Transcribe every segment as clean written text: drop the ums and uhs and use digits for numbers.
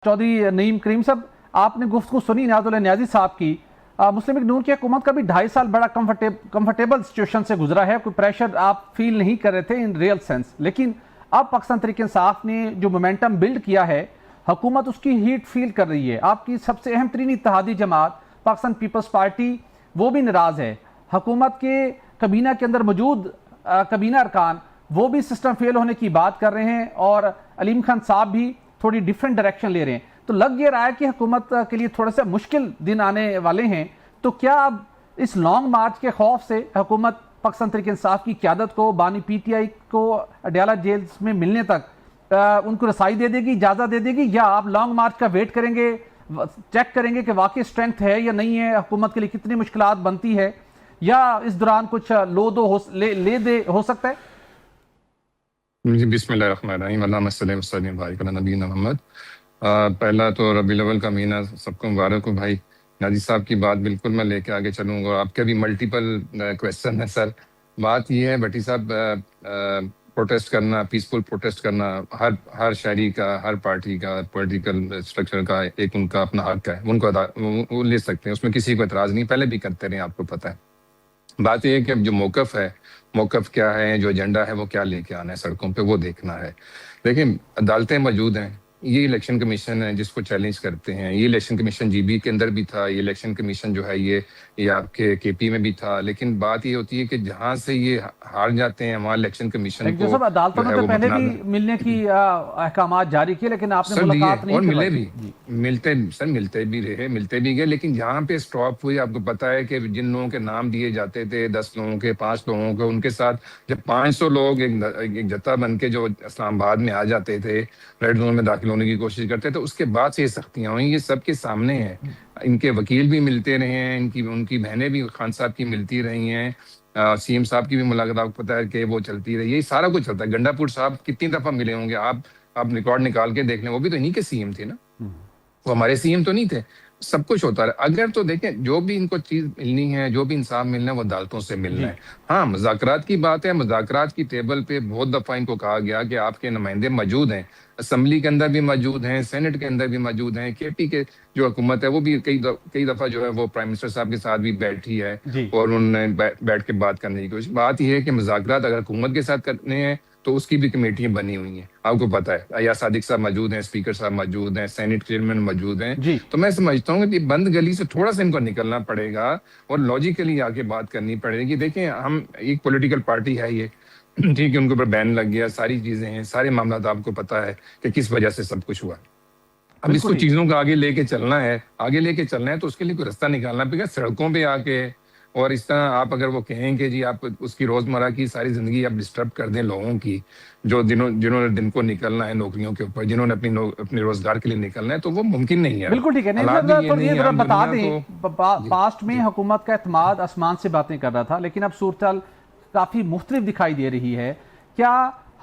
चौधरी नईम करीम साहब, आपने गुफ्तगू सुनी नियाज़ुल नियाज़ी साहब की। मुस्लिम लीग नून की हुकूमत का भी 2.5 साल बड़ा कंफर्टेबल सिचुएशन से गुजरा है, कोई प्रेशर आप फील नहीं कर रहे थे इन रियल सेंस। लेकिन अब पाकिस्तान तहरीक इंसाफ ने जो मोमेंटम बिल्ड किया है, हुकूमत उसकी हीट फील कर रही है। आपकी सबसे अहम तरीन इत्तेहादी जमात पाकिस्तान पीपल्स पार्टी वो भी नाराज है। हुकूमत के कबीना के अंदर मौजूद कबीना अरकान वो भी सिस्टम फेल होने की बात कर रहे हैं और अलीम खान साहब भी थोड़ी डिफरेंट डायरेक्शन ले रहे हैं। तो लग ये रहा है कि हुकूमत के लिए थोड़ा सा मुश्किल दिन आने वाले हैं। तो क्या अब इस लॉन्ग मार्च के खौफ से हुकूमत पाकिस्तान तहरीक इंसाफ की क़यादत को बानी PTI को अडयाला जेल्स में मिलने तक उनको रसाई दे देगी, इजाज़त दे देगी, या आप लॉन्ग मार्च का वेट करेंगे, चेक करेंगे कि वाकई स्ट्रेंथ है या नहीं है, हुकूमत के लिए कितनी मुश्किलात बनती है, या इस दौरान कुछ लो दो ले दे हो सकता है? जी, बिस्मिल्लाहिर्रहमानिर्रहीम, अल्लाहुम्मा सल्ली व सल्लिम बारिक अला नबीना मुहम्मद। पहला तो रबीउल अव्वल का महीना सबको मुबारक हो भाई। नाजी साहब की बात बिल्कुल मैं लेके आगे चलूँगा। आपके भी मल्टीपल क्वेश्चन है सर। बात ये है भट्टी साहब, प्रोटेस्ट करना, पीसफुल प्रोटेस्ट करना हर शहरी का, हर पार्टी का, पॉलिटिकल स्ट्रक्चर का एक उनका अपना हक है, उनको वो ले सकते हैं, उसमें किसी को एतराज़ नहीं, पहले भी करते रहे, आपको पता है। बात यह है कि अब जो मौकफ है, मौकफ क्या है, जो एजेंडा है वो क्या लेके आना है सड़कों पे, वो देखना है। देखिए, अदालतें मौजूद हैं, ये इलेक्शन कमीशन है जिसको चैलेंज करते हैं। ये इलेक्शन कमीशन GB के अंदर भी था, ये इलेक्शन कमीशन जो है ये आपके KP में भी था। लेकिन बात ये होती है कि जहां से ये हार जाते हैं वहां इलेक्शन कमीशन को सब अदालतों ने तो पहले भी मिलने की अहकाम जारी किए, लेकिन आपने मुलाकात नहीं और मिले भी, मिलते भी रहे, मिलते भी गए। लेकिन जहाँ पे स्टॉप हुई, आपको पता है कि जिन लोगों के नाम दिए जाते थे, 10 लोगों के, 5 लोगों के, उनके साथ जब 500 लोग एक जत्था बन के जो इस्लामाबाद में आ जाते थे, रेड जोन में दाखिल होने की कोशिश करते थे, उसके बाद से ये सख्तियां हुई। ये सबके सामने है। इनके वकील भी मिलते रहे हैं, उनकी बहनें भी खान साहब की मिलती रही हैं, CM साहब की भी मुलाकात आपको पता है कि वो चलती रही। ये सारा कुछ चलता है। गंडापुर साहब कितनी दफा मिले होंगे, आप रिकॉर्ड निकाल के देख लें, वो भी तो इन्हीं के CM थे ना, वो हमारे CM तो नहीं थे। सब कुछ होता है। अगर तो देखें, जो भी इनको चीज मिलनी है, जो भी इंसाफ मिलना है, वो अदालतों से मिलना है। हाँ, मुज़ाकरात की बात है, मुज़ाकरात की टेबल पे बहुत दफा इनको कहा गया कि आपके नुमाइंदे मौजूद हैं, असेंबली के अंदर भी मौजूद हैं, सेनेट के अंदर भी मौजूद हैं, KP के जो हुकूमत है वो भी कई दफा जो है वो प्राइम मिनिस्टर साहब के साथ भी बैठी है और उन्होंने बैठ के बात करने की कोशिश। बात यह है कि मुज़ाकरात अगर हुकूमत के साथ करने हैं तो उसकी भी कमेटियां बनी हुई हैं, आपको पता है। अय्याज सादिक साहब मौजूद हैं, स्पीकर साहब मौजूद हैं, सेनेट चेयरमैन मौजूद हैं। तो मैं समझता हूँ कि बंद गली से थोड़ा सा इनको निकलना पड़ेगा और लॉजिकली आके बात करनी पड़ेगी। देखें, हम एक पॉलिटिकल पार्टी है ये, ठीक है, उनके ऊपर बैन लग गया, सारी चीजें हैं, सारे मामला आपको पता है कि किस वजह से सब कुछ हुआ। अब इसको चीजों को आगे लेके चलना है, तो उसके लिए कोई रास्ता निकालना पड़ेगा। सड़कों पे आके और इस तरह आप अगर वो कहें कि जी आप उसकी रोजमर्रा की सारी जिंदगी आप डिस्टर्ब कर दें लोगों की, जो जिन्होंने दिन को निकलना है नौकरियों के ऊपर, जिन्होंने अपने रोजगार के लिए निकलना है, तो वो मुमकिन नहीं है। बिल्कुल ठीक है। नहीं, बता दें, पास्ट में हुकूमत का एतमाद आसमान से बातें कर रहा था, लेकिन अब सूरत काफी मुख्तलिफ दिखाई दे रही है। क्या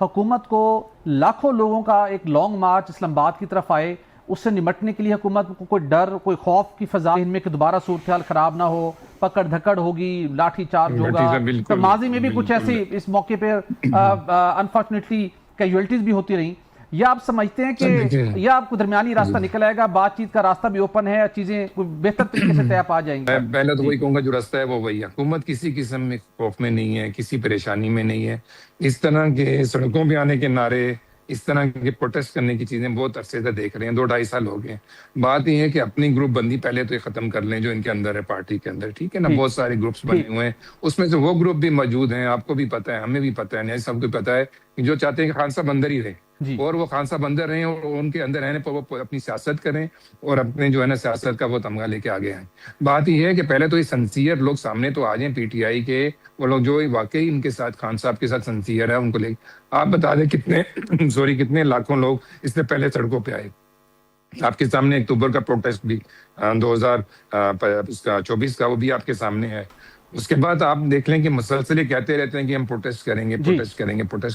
हुकूमत को लाखों लोगों का एक लॉन्ग मार्च इस्लामाबाद की तरफ आए, उससे निपटने के लिए हुकूमत को कोई डर, कोई खौफ की फजा इनमें कि दोबारा सूरत हाल खराब ना हो, पकड़ धकड़ होगी, लाठी चार्ज होगा? तो माजी में भी कुछ ऐसी इस मौके पे अनफॉर्चुनेटली कैजुअलिटीज भी होती रही। या आप समझते हैं कि या आपको दरमियानी रास्ता निकल आएगा, बातचीत का रास्ता भी ओपन है, चीजें बेहतर तरीके से तय पा जाएंगी? मैं पहले तो वही कहूंगा, जो रास्ता है वो वही है। हुकूमत किसी किस्म में खौफ में नहीं है, किसी परेशानी में नहीं है। इस तरह के सड़कों पे आने के नारे, इस तरह के प्रोटेस्ट करने की चीजें बहुत अरसे से देख रहे हैं, 2-2.5 साल हो गए। बात यह है कि अपनी ग्रुप बंदी पहले तो ये खत्म कर लें जो इनके अंदर है, पार्टी के अंदर, ठीक है ना। बहुत सारे ग्रुप्स बने हुए हैं, उसमें से वो ग्रुप भी मौजूद हैं, आपको भी पता है, हमें भी पता है, सबको पता है कि जो चाहते हैं कि खान साहब अंदर ही रहे और वो खान साहब अंदर रहें और उनके अंदर रहने पर वो अपनी सियासत करें और अपने जो है ना सियासत का वो तमगा लेके आगे आए। बात यह है कि पहले तो ये सिंसियर लोग सामने तो आ जाए, PTI के वो लोग जो वाकई इनके साथ, खान साहब के साथ सिंसियर है, उनको ले आप बता दें कितने लाखों लोग इससे पहले सड़कों पे आए। आपके सामने अक्टूबर का प्रोटेस्ट भी 2024 का, वो भी आपके सामने है। उसके बाद आप देख लें कि मुसलसल कहते रहते हैं कि हम प्रोटेस्ट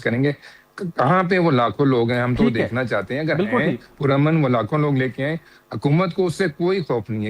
करेंगे। कहाँ पे वो लाखों लोग हैं, हम तो देखना चाहते हैं। अगर पुरअमन वो लाखों लोग लेके आए, हुकूमत को उससे कोई खौफ नहीं है।